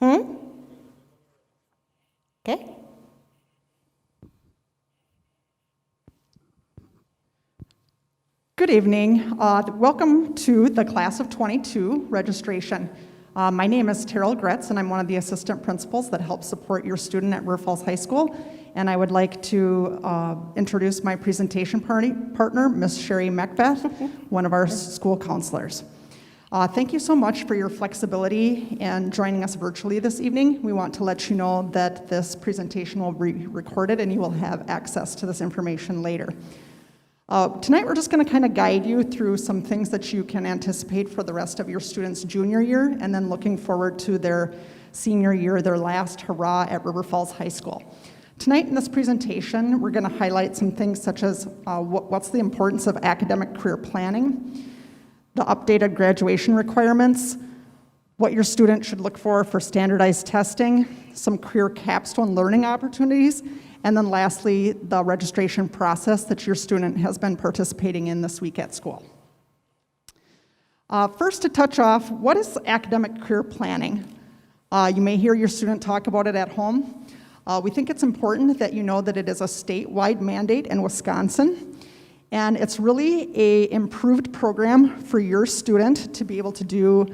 Okay. Good evening. Welcome to the Class of 22 registration. My name is Terrell Gretz, and I'm one of the assistant principals that helps support your student at River Falls High School. And I would like to introduce my presentation partner, Ms. Sherry Macbeth, one of our school counselors. Thank you so much for your flexibility and joining us virtually this evening. We want to let you know that this presentation will be recorded and you will have access to this information later. Tonight we're just going to kind of guide you through some things that you can anticipate for the rest of your students' junior year, and then looking forward to their senior year, their last hurrah at River Falls High School. Tonight in this presentation, we're going to highlight some things such as what's the importance of academic career planning, the updated graduation requirements, what your student should look for standardized testing, some career capstone learning opportunities, and then lastly, the registration process that your student has been participating in this week at school. First, to touch off, what is academic career planning? You may hear your student talk about it at home. We think it's important that you know that it is a statewide mandate in Wisconsin, and it's really an improved program for your student to be able to do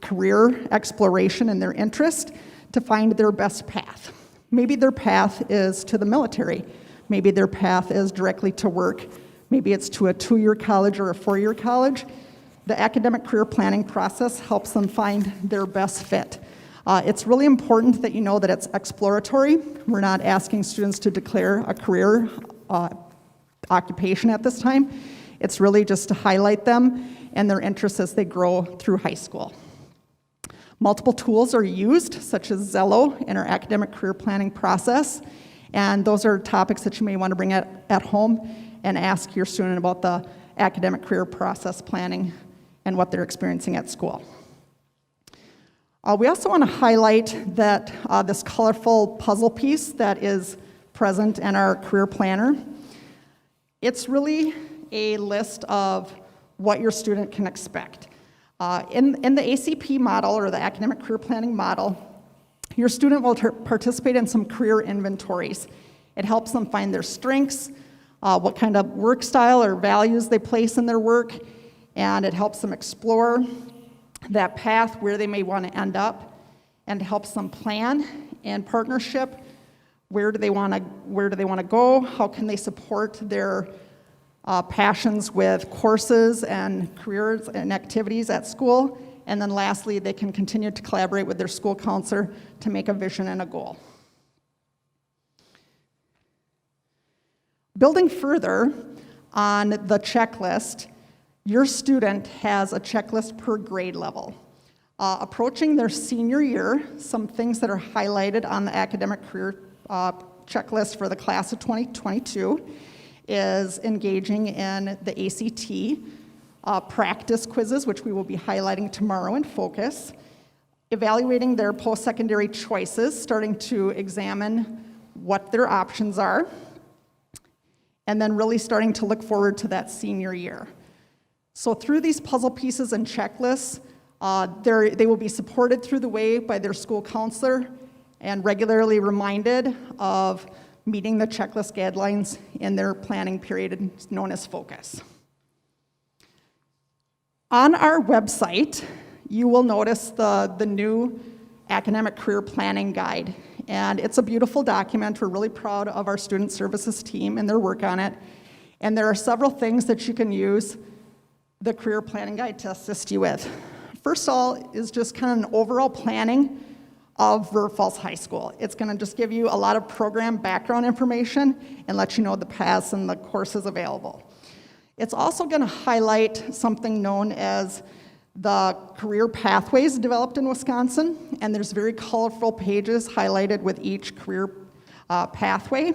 career exploration in their interest to find their best path. Maybe their path is to the military. Maybe their path is directly to work. Maybe it's to a 2-year college or a 4-year college. The academic career planning process helps them find their best fit. It's really important that you know that it's exploratory. We're not asking students to declare a career occupation at this time. It's really just to highlight them and their interests as they grow through high school. Multiple tools are used, such as Zello, in our academic career planning process, and those are topics that you may want to bring at home and ask your student about the academic career process planning and what they're experiencing at school. We also want to highlight that this colorful puzzle piece that is present in our career planner, it's really a list of what your student can expect. In the ACP model, or the academic career planning model, your student will participate in some career inventories. It helps them find their strengths, what kind of work style or values they place in their work, and it helps them explore that path where they may want to end up, and helps them plan in partnership, where do they want to go, how can they support their passions with courses and careers and activities at school, and then lastly, they can continue to collaborate with their school counselor to make a vision and a goal. Building further on the checklist, your student has a checklist per grade level. Approaching their senior year, some things that are highlighted on the academic career checklist for the class of 2022 is engaging in the ACT practice quizzes, which we will be highlighting tomorrow in focus, evaluating their post-secondary choices, starting to examine what their options are, and then really starting to look forward to that senior year. So through these puzzle pieces and checklists, they will be supported through the way by their school counselor and regularly reminded of meeting the checklist guidelines in their planning period known as focus. On our website, you will notice the new academic career planning guide, and it's a beautiful document. We're really proud of our student services team and their work on it, and there are several things that you can use the career planning guide to assist you with. First of all is just kind of an overall planning of River Falls High School. It's going to just give you a lot of program background information and let you know the paths and the courses available. It's also going to highlight something known as the career pathways developed in Wisconsin, and there's very colorful pages highlighted with each career pathway.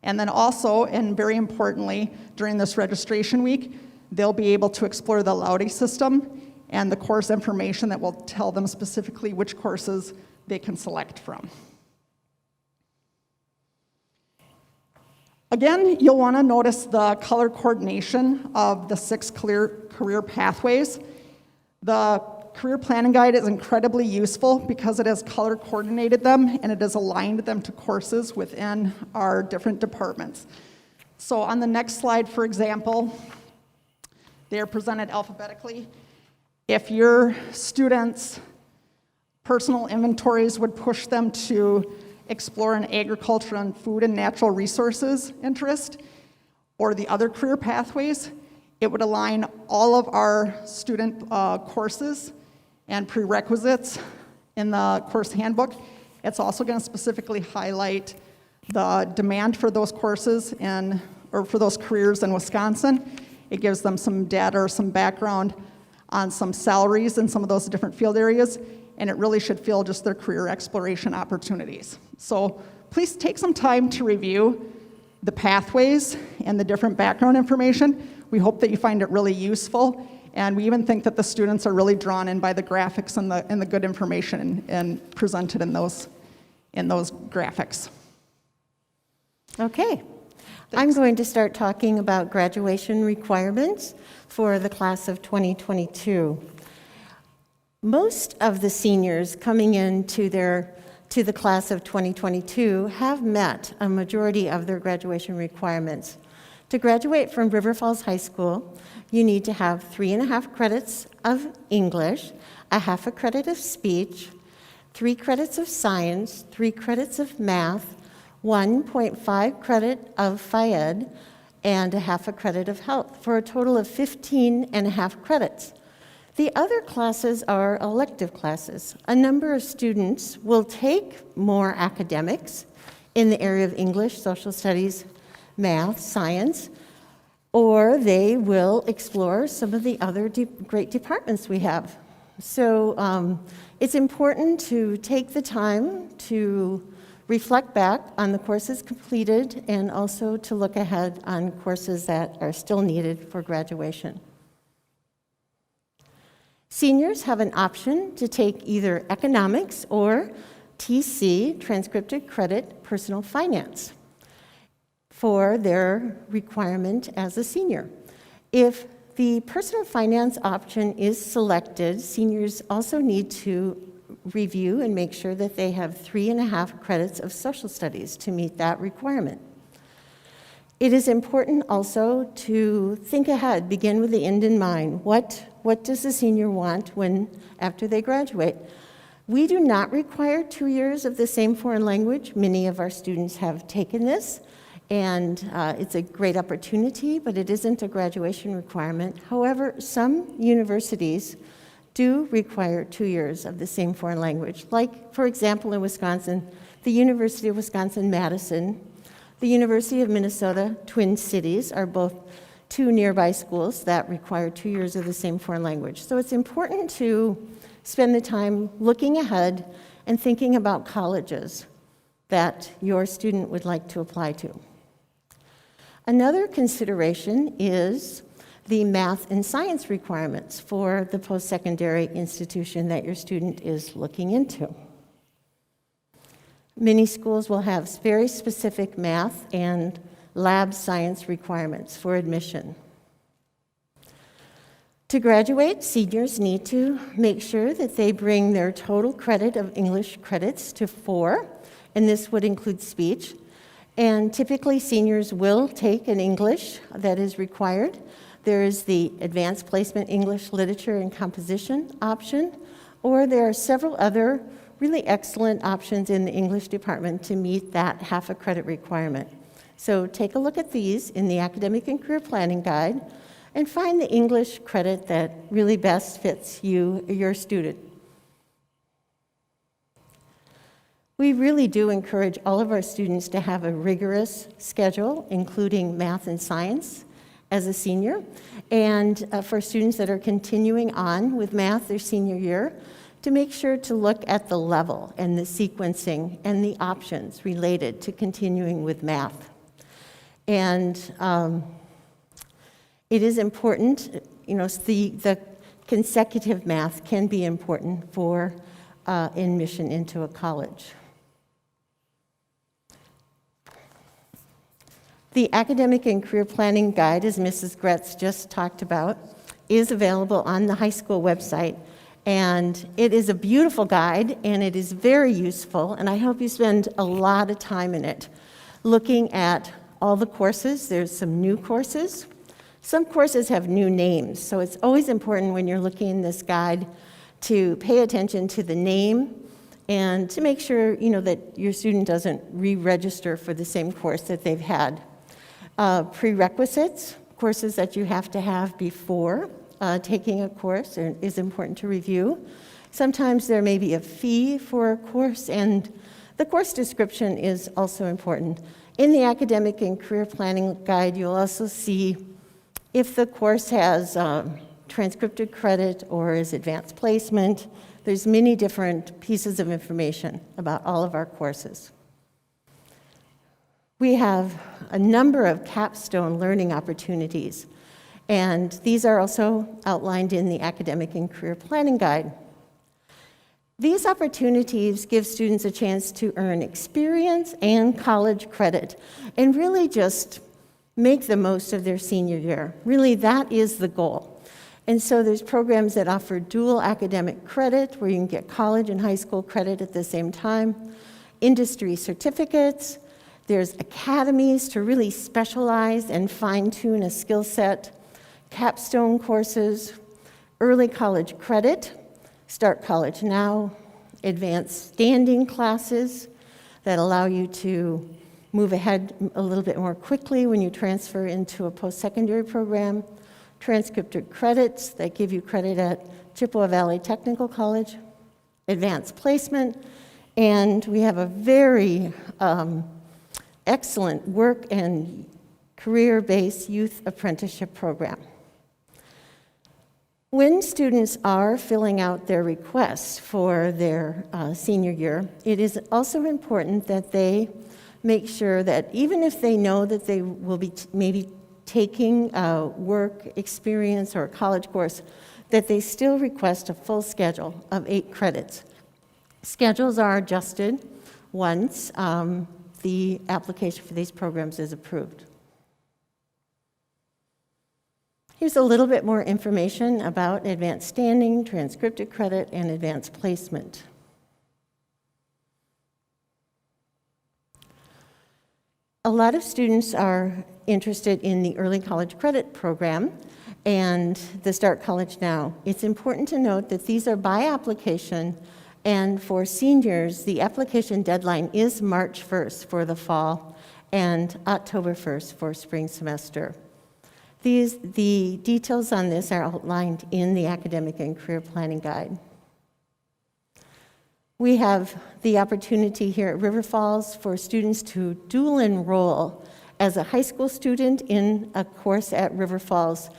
And then also, and very importantly, during this registration week, they'll be able to explore the Laude System and the course information that will tell them specifically which courses they can select from. Again, you'll want to notice the color coordination of the 6 career pathways. The career planning guide is incredibly useful because it has color coordinated them and it has aligned them to courses within our different departments. So on the next slide, for example, they are presented alphabetically. If your students' personal inventories would push them to explore an agriculture and food and natural resources interest, or the other career pathways, it would align all of our student courses and prerequisites in the course handbook. It's also going to specifically highlight the demand for those courses or for those careers in Wisconsin. It gives them some data or some background on some salaries in some of those different field areas, and it really should fill just their career exploration opportunities. So please take some time to review the pathways and the different background information. We hope that you find it really useful, and we even think that the students are really drawn in by the graphics and the good information and presented in those graphics. Okay. Thanks. I'm going to start talking about graduation requirements for the class of 2022. Most of the seniors coming into the class of 2022 have met a majority of their graduation requirements. To graduate from River Falls High School, you need to have 3.5 credits of English, a half a credit of speech, 3 credits of science, 3 credits of math, 1.5 credit of Phy-Ed, and a half a credit of health, for a total of 15.5 credits. The other classes are elective classes. A number of students will take more academics in the area of English, social studies, math, science, or they will explore some of the other great departments we have. So it's important to take the time to reflect back on the courses completed and also to look ahead on courses that are still needed for graduation. Seniors have an option to take either economics or TC, transcripted credit, personal finance, for their requirement as a senior. If the personal finance option is selected, seniors also need to review and make sure that they have 3.5 credits of social studies to meet that requirement. It is important also to think ahead, begin with the end in mind. What does the senior want after they graduate? We do not require 2 years of the same foreign language. Many of our students have taken this, and it's a great opportunity, but it isn't a graduation requirement. However, some universities do require 2 years of the same foreign language. Like, for example, in Wisconsin, the University of Wisconsin-Madison, the University of Minnesota, Twin Cities are both 2 nearby schools that require 2 years of the same foreign language. So it's important to spend the time looking ahead and thinking about colleges that your student would like to apply to. Another consideration is the math and science requirements for the post-secondary institution that your student is looking into. Many schools will have very specific math and lab science requirements for admission. To graduate, seniors need to make sure that they bring their total credit of English credits to 4, and this would include speech. And typically, seniors will take an English that is required. There is the Advanced Placement English Literature and Composition option, or there are several other really excellent options in the English department to meet that half a credit requirement. So take a look at these in the Academic and Career Planning Guide and find the English credit that really best fits you, your student. We really do encourage all of our students to have a rigorous schedule, including math and science, as a senior, and for students that are continuing on with math their senior year, to make sure to look at the level and the sequencing and the options related to continuing with math. And it is important, the consecutive math can be important for admission into a college. The Academic and Career Planning Guide, as Mrs. Gretz just talked about, is available on the high school website, And it is a beautiful guide, and it is very useful, and I hope you spend a lot of time in it, looking at all the courses. There's some new courses. Some courses have new names, so it's always important when you're looking in this guide to pay attention to the name and to make sure that your student doesn't re-register for the same course that they've had. Prerequisites, courses that you have to have before taking a course is important to review. Sometimes there may be a fee for a course, and the course description is also important. In the Academic and Career Planning Guide, you'll also see if the course has transcripted credit or is advanced placement. There's many different pieces of information about all of our courses. We have a number of capstone learning opportunities, and these are also outlined in the Academic and Career Planning Guide. These opportunities give students a chance to earn experience and college credit, and really just make the most of their senior year. Really, that is the goal. And so there's programs that offer dual academic credit, where you can get college and high school credit at the same time, industry certificates. There's academies to really specialize and fine-tune a skill set, capstone courses, early college credit, Start College Now, advanced standing classes that allow you to move ahead a little bit more quickly when you transfer into a post-secondary program, transcripted credits that give you credit at Chippewa Valley Technical College, advanced placement, and we have a very excellent work and career-based youth apprenticeship program. When students are filling out their requests for their senior year, it is also important that they make sure that even if they know that they will be maybe taking a work experience or a college course, that they still request a full schedule of 8 credits. Schedules are adjusted once the application for these programs is approved. Here's a little bit more information about advanced standing, transcripted credit, and advanced placement. A lot of students are interested in the early college credit program and the Start College Now. It's important to note that these are by application, and for seniors, the application deadline is March 1st for the fall and October 1st for spring semester. The details on this are outlined in the Academic and Career Planning Guide. We have the opportunity here at River Falls for students to dual enroll as a high school student in a course at River Falls.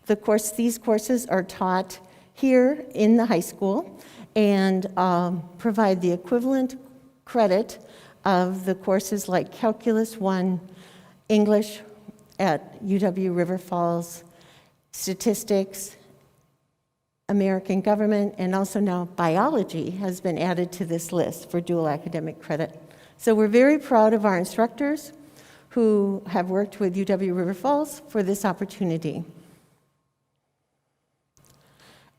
These courses are taught here in the high school and provide the equivalent credit of the courses like Calculus 1, English at UW River Falls, Statistics, American Government, and also now Biology has been added to this list for dual academic credit. So we're very proud of our instructors who have worked with UW River Falls for this opportunity.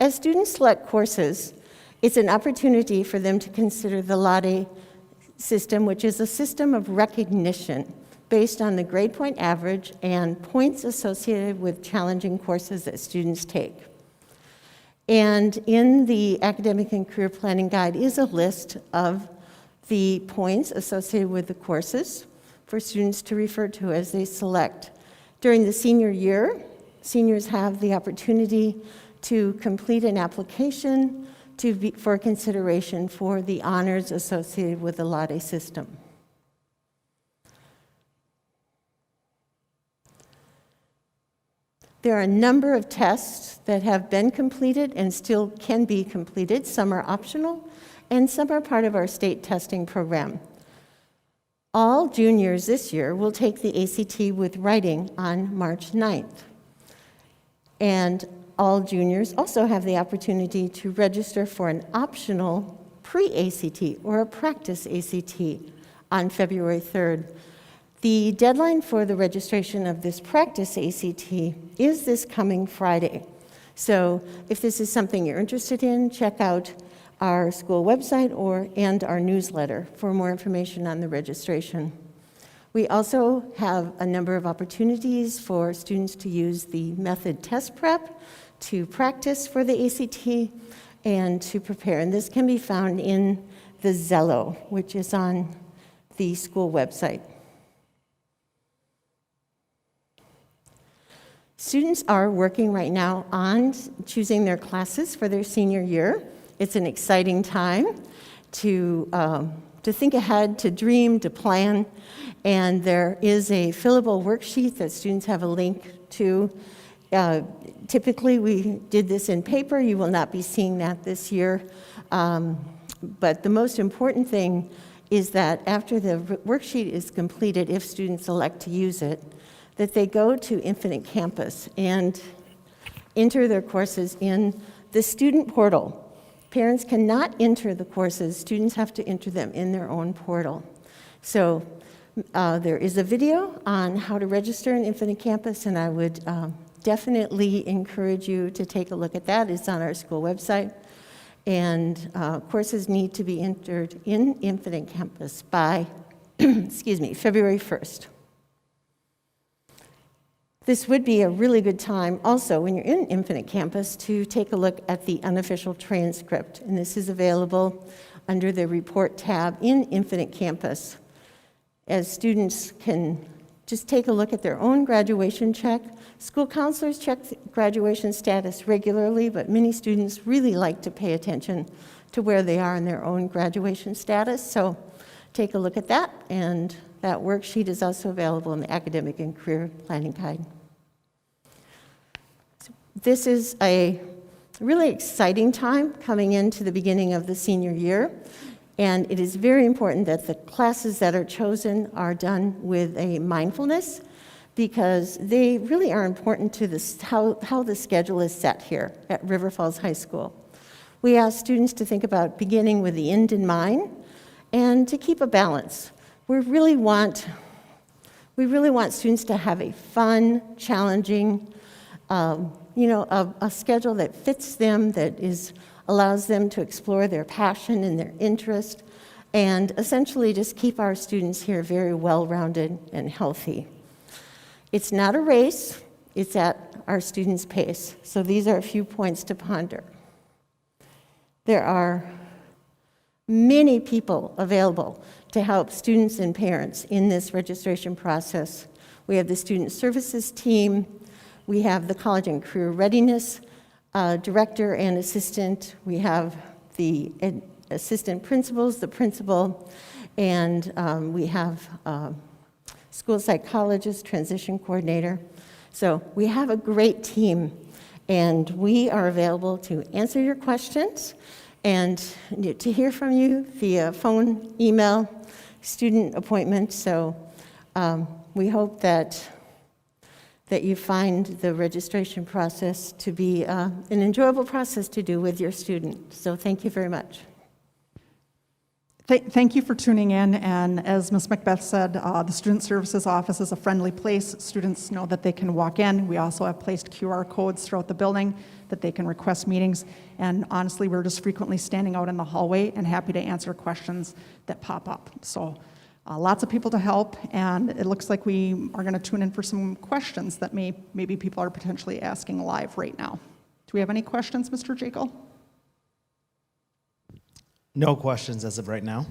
As students select courses, it's an opportunity for them to consider the Laude System, which is a system of recognition based on the grade point average and points associated with challenging courses that students take. And in the Academic and Career Planning Guide is a list of the points associated with the courses for students to refer to as they select. During the senior year, seniors have the opportunity to complete an application for consideration for the honors associated with the Laude System. There are a number of tests that have been completed and still can be completed. Some are optional, and some are part of our state testing program. All juniors this year will take the ACT with writing on March 9th. And all juniors also have the opportunity to register for an optional pre-ACT or a practice ACT on February 3rd. The deadline for the registration of this practice ACT is this coming Friday. So if this is something you're interested in, check out our school website and our newsletter for more information on the registration. We also have a number of opportunities for students to use the method test prep to practice for the ACT and to prepare. And this can be found in the Zello, which is on the school website. Students are working right now on choosing their classes for their senior year. It's an exciting time to think ahead, to dream, to plan, and there is a fillable worksheet that students have a link to. Typically, we did this in paper. You will not be seeing that this year. But the most important thing is that after the worksheet is completed, if students elect to use it, that they go to Infinite Campus and enter their courses in the student portal. Parents cannot enter the courses. Students have to enter them in their own portal. So there is a video on how to register in Infinite Campus, and I would definitely encourage you to take a look at that. It's on our school website. And courses need to be entered in Infinite Campus by, February 1st. This would be a really good time also when you're in Infinite Campus to take a look at the unofficial transcript. And this is available under the report tab in Infinite Campus, as students can just take a look at their own graduation check. School counselors check graduation status regularly, but many students really like to pay attention to where they are in their own graduation status. So take a look at that, and that worksheet is also available in the Academic and Career Planning Guide. This is a really exciting time coming into the beginning of the senior year, and it is very important that the classes that are chosen are done with a mindfulness, because they really are important to how the schedule is set here at River Falls High School. We ask students to think about beginning with the end in mind and to keep a balance. We really want students to have a fun, challenging, a schedule that fits them, that allows them to explore their passion and their interest, and essentially just keep our students here very well-rounded and healthy. It's not a race, it's at our students' pace. So these are a few points to ponder. There are many people available to help students and parents in this registration process. We have the Student Services team, we have the College and Career Readiness director and assistant, we have the assistant principals, the principal, and we have school psychologist, transition coordinator. So we have a great team, and we are available to answer your questions and to hear from you via phone, email, student appointment. So we hope that you find the registration process to be an enjoyable process to do with your student. So thank you very much. Thank you for tuning in, and as Ms. Macbeth said, the Student Services Office is a friendly place. Students know that they can walk in. We also have placed QR codes throughout the building that they can request meetings, and honestly, we're just frequently standing out in the hallway and happy to answer questions that pop up. So lots of people to help, and it looks like we are going to tune in for some questions that maybe people are potentially asking live right now. Do we have any questions, Mr. Jekyll? No questions as of right now.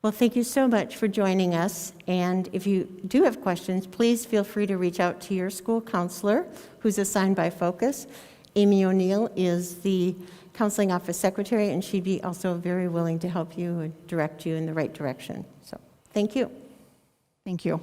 Well, thank you so much for joining us. And if you do have questions, please feel free to reach out to your school counselor, who's assigned by Focus. Amy O'Neill is the counseling office secretary, and she'd be also very willing to help you and direct you in the right direction. So thank you. Thank you.